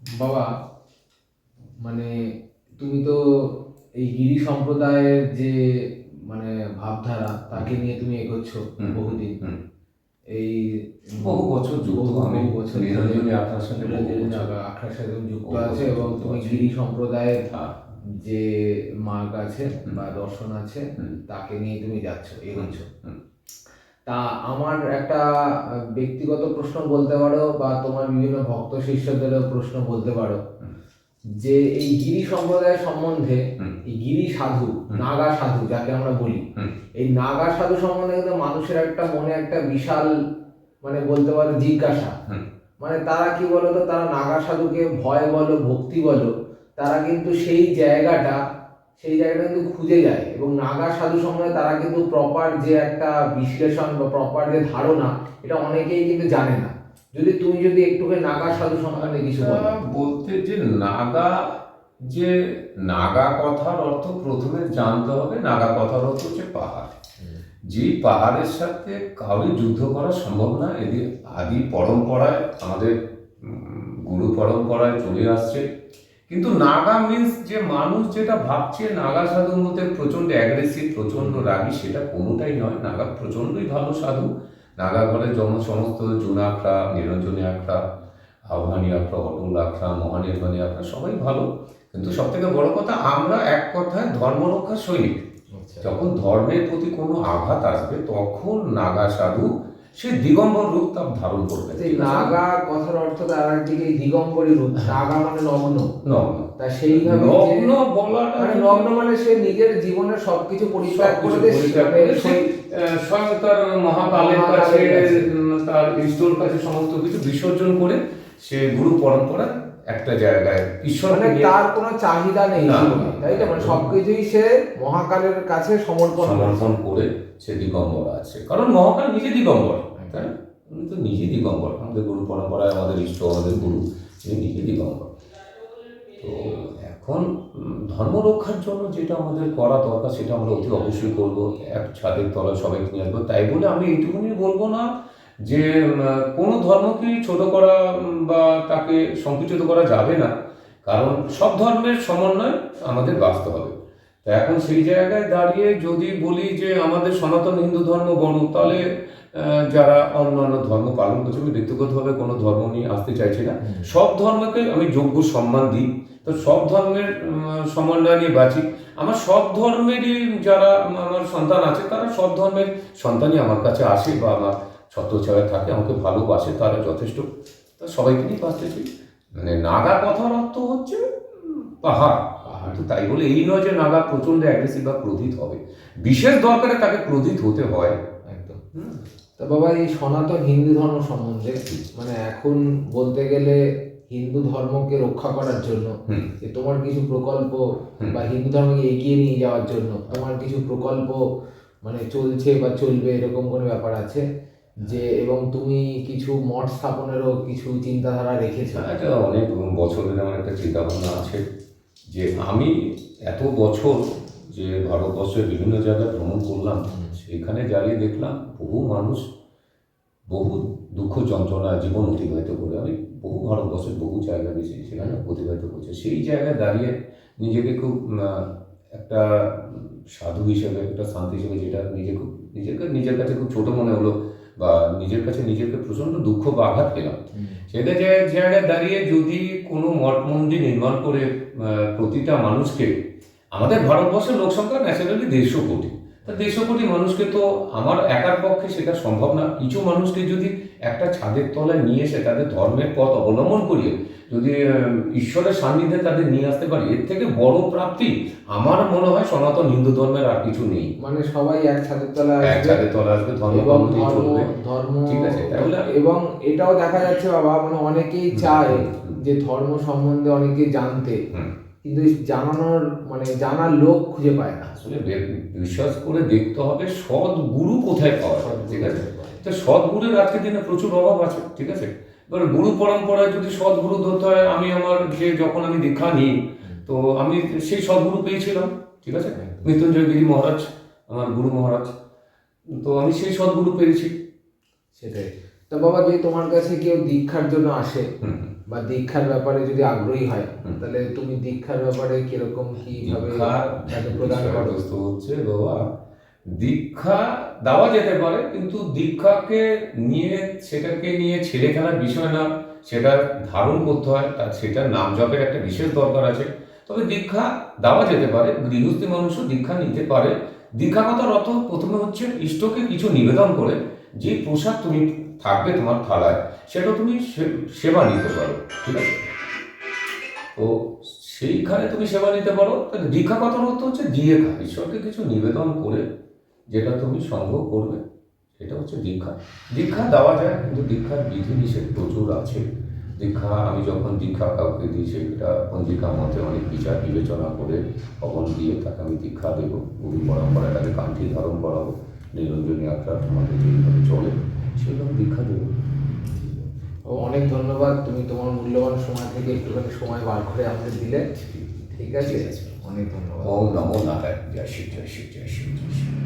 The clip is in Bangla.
বাবা, মানে তুমি তো এই গিরি সম্প্রদায়ের যে মানে ভাবধারা তাকে নিয়ে তুমি এগোচ্ছ বহুদিন। এই বহু বছর যুক্ত আমি বহু বছর ধরে নিরঞ্জনী আখড়ার সাথে বহু নিরঞ্জনী বছর আখড়ার সাথে তুমি যুক্ত বহু আছে বছর এবং যুক্ত তুমি আছি। গিরি সম্প্রদায়ের হ্যাঁ। যে মার্গ আছে বা দর্শন আছে হুম। তাকে নিয়ে তুমি যাচ্ছ, এগোচ্ছ। হুম। তা আমার একটা ব্যক্তিগত প্রশ্ন বলতে পারো বা তোমার বিভিন্ন ভক্ত শিষ্যদেরও প্রশ্ন বলতে পারো যে এই গিরি সম্প্রদায় সম্বন্ধে, এই গিরি সাধু, নাগা সাধু যাকে আমরা বলি, এই নাগা সাধু সম্বন্ধে কিন্তু মানুষের একটা মনে একটা বিশাল মানে বলতে পারো জিজ্ঞাসা। মানে তারা কি বলতো, তারা নাগা সাধুকে ভয় বলো ভক্তি বলো, তারা কিন্তু সেই জায়গাটা কিন্তু খুঁজে যায় এবং নাগা সাধু সম্বন্ধে তারা কিন্তু প্রপার যে একটা বিশ্লেষণ বা প্রপার যে ধারণা, এটা অনেকেই কিন্তু জানে না। তুমি একটুখানি নাগা সাধু সম্বন্ধে কিছু বলো। বলতে যে নাগা, যে নাগা কথার অর্থ প্রথমে জানতে হবে। নাগা কথার অর্থ হচ্ছে পাহাড়। যে পাহাড়ের সাথে কাউরি যুদ্ধ করা সম্ভব না। এদের আদি পরম্পরায়, আমাদের গুরু পরম্পরায় চলে আসছে। কিন্তু নাগা মিন্স যে মানুষ যেটা ভাবছে নাগা সাধুর মধ্যে প্রচণ্ড অ্যাগ্রেসিভ, প্রচণ্ড রাগী, সেটা কোনোটাই নয়। নাগা প্রচণ্ডই ভালো সাধু। নাগা ঘরে সমস্ত জুন আখড়া, নিরঞ্জনী আখড়া, আহ্বানী আখড়া, অটল আখড়া, মহানির্বাণী আখড়া সবাই ভালো। কিন্তু সব থেকে বড় কথা, আমরা এক কথায় ধর্মরক্ষা সৈনিক। যখন ধর্মের প্রতি কোনো আঘাত আসবে তখন নাগা সাধু সে দিগম্বর রূপ তার ধারণ করবে। নাগা কথার অর্থ তার দিকে দিগম্বরী রূপ। নাগা মানে নগ্ন। নগ্ন। তা সেইভাবে নগ্ন বলাটা মানে নগ্ন মানে সে নিজের জীবনের সবকিছু পরিত্যাগ করে স্বয়ং তার মহাকালের কাছে, তার ইষ্টর কাছে সমস্ত কিছু বিসর্জন করে সে গুরু পরম্পরা একটা জায়গায় ঈশ্বর, মানে তার কোনো চাহিদা নেই, তাই তো? মানে সবকিছুই সে মহাকালের কাছে সমর্পণ করে সে দিগম্বর আছে। কারণ মহাকাল নিজে দিগম্বর, তাই না? উনি তো নিজে দিগম্বর। আমাদের গুরু পরম্পরায় আমাদের ইষ্ট, আমাদের গুরু, তিনি নিজে দিগম্বর। তো এখন ধর্ম রক্ষার জন্য যেটা আমাদের করা দরকার সেটা আমরা অতি অবশ্যই করবো। এক ছাদের তলায় সবাইকে নিয়ে আসবো। তাই বলে আমি এইটুকুনি বলবো না যে কোনো ধর্মকেই ছোট করা বা তাকে সংকুচিত করা যাবে না। কারণ সব ধর্মের সমন্বয় আমাদের বাঁচতে হবে। তো এখন সেই জায়গায় দাঁড়িয়ে যদি বলি যে আমাদের সনাতন হিন্দু ধর্ম বড়, তাহলে যারা অন্যান্য ধর্ম পালন করছে, আমি ব্যক্তিগতভাবে কোনো ধর্ম নিয়ে আসতে চাইছি না। সব ধর্মকে আমি যোগ্য সম্মান দিই। তো সব ধর্মের সমন্বয় নিয়ে বাঁচি। আমার সব ধর্মেরই যারা আমার সন্তান আছে, তারা সব ধর্মের সন্তানই আমার কাছে আসে বা আমার ছত্রছায়ায় থাকে, আমাকে ভালোবাসে, তারা যথেষ্ট। তা সবাইকে নিয়ে বাঁচতে চাই। মানে নাগা কথার অর্থ হচ্ছে পাহাড়। তো তাই বলে এই নয় যে নাগা প্রচণ্ড অ্যাগ্রেসিভ বা ক্রোধিত হবে। বিশেষ দরকারে তাকে ক্রোধিত হতে হয়। একদম। তা বাবা, এই সনাতন হিন্দু ধর্ম সম্বন্ধে মানে এখন বলতে গেলে হিন্দু ধর্মকে রক্ষা করার জন্য যে তোমার কিছু প্রকল্প বা হিন্দু ধর্মকে এগিয়ে নিয়ে যাওয়ার জন্য তোমার কিছু প্রকল্প মানে চলছে বা চলবে, এরকম কোনো ব্যাপার আছে যে? এবং তুমি কিছু মঠ স্থাপনেরও কিছু চিন্তাধারা রেখেছো? এটা অনেক বছরের আমার একটা চিন্তাভাবনা আছে যে আমি এত বছর যে ভারতবর্ষের বিভিন্ন জায়গায় ভ্রমণ করলাম, সেখানে দাঁড়িয়ে দেখলাম বহু মানুষ বহু দুঃখ যন্ত্রণা জীবন অতিবাহিত করে। আমি বহু ভারতবর্ষের বহু জায়গা গেছি, সেখানে অতিবাহিত করছে। সেই জায়গায় দাঁড়িয়ে নিজেকে খুব একটা সাধু হিসেবে, একটা শান্তি হিসেবে, যেটা নিজের কাছে খুব ছোট মনে হলো বা নিজের কাছে নিজেকে প্রচণ্ড দুঃখ বা আঘাত পেলাম। সেটা জায়গায় দাঁড়িয়ে যদি কোনো মঠ মন্দির নির্মাণ করে প্রতিটা মানুষকে, আমাদের ভারতবর্ষের লোক সংখ্যা ন্যাচারালি 150 কোটি, তা 150 কোটি মানুষকে তো আমার একার পক্ষে সেটা সম্ভব না। কিছু মানুষকে যদি একটা ছাদের তলায় নিয়ে এসে তাদের ধর্মের পথ অবলম্বন করিয়ে যদি ঈশ্বরের সান্নিধ্যে তাদের নিয়ে আসতে পারি, এর থেকে বড় প্রাপ্তি আমার মনে হয় সনাতন হিন্দু ধর্মের আর কিছু নেই। মানে সবাই এক ছাদের তলায় আসবে, ধর্ম, ঠিক আছে? এবং এটাও দেখা যাচ্ছে বাবা, মানে অনেকেই চায় যে ধর্ম সম্বন্ধে অনেকে জানতে, কিন্তু জানার লোক খুঁজে পায় না। আসলে বিশ্বাস করে দেখতে হবে সৎ গুরু কোথায় পাওয়া যায়, ঠিক আছে? তো সৎ গুরুর আজকের দিনে প্রচুর অভাব আছে, ঠিক আছে? এবার গুরু পরম্পরায় যদি সৎ গুরু ধরতে হয়, যখন আমি দীক্ষা নিই, তো আমি সেই সদ্গুরু পেয়েছিলাম, ঠিক আছে? মৃত্যুঞ্জয় গিরি মহারাজ আমার গুরু মহারাজ, তো আমি সেই সদ্গুরু পেয়েছি। সেটাই। তা বাবা, যদি তোমার কাছে কেউ দীক্ষার জন্য আসে, বা দীক্ষার ব্যাপারে যদি আগ্রহী হয়, তাহলে তুমি দীক্ষার ব্যাপারে কিরকম কিভাবে তাকে প্রদান করো? বিষয়বস্তু হচ্ছে বাবা, দীক্ষা দেওয়া যেতে পারে, কিন্তু দীক্ষাকে নিয়ে সেটাকে নিয়ে ছেড়ে খেলার বিষয় না, সেটা ধারণ করতে হয়, তার সেটার নাম জপের একটা বিশেষ দরকার আছে। তবে দীক্ষা দেওয়া যেতে পারে, গৃহস্থী মানুষও দীক্ষা নিতে পারে। দীক্ষা কথার অর্থ প্রথমে হচ্ছে ইষ্টকে কিছু নিবেদন করে যে প্রসাদ তুমি থাকবে তোমার থালায়, সেটা তুমি সেবা নিতে পারো, ঠিক আছে? তো সেইখানে তুমি সেবা নিতে পারো। তাহলে দীক্ষা কথার অর্থ হচ্ছে দিয়ে খা, ঈশ্বরকে কিছু নিবেদন করে যেটা তুমি সংগ্রহ করবে, সেটা হচ্ছে দীক্ষা। দীক্ষা দেওয়া যায়, কিন্তু দীক্ষার বিধি নিষেধ প্রচুর আছে। দীক্ষা, আমি যখন দীক্ষা কাউকে দিই, সেটা পঞ্জিকার মধ্যে অনেক বিচার বিবেচনা করে হবন দিয়ে তাকে আমি দীক্ষা দেবো। গুরু পরম্পরাটাকে কান্ঠি ধারণ করাবো, নিরঞ্জনী আখড়া আমাদের যেভাবে চলে সেভাবে দীক্ষা দেবো। ও, অনেক ধন্যবাদ, তুমি তোমার মূল্যবান সময় থেকে একটুখানি সময় বার করে আমাদের দিলে। ঠিক আছে, অনেক ধন্যবাদ। ওম নমো নারায়ণ। জয় শিব, জয় শিব, জয় শিব, জয় শিব।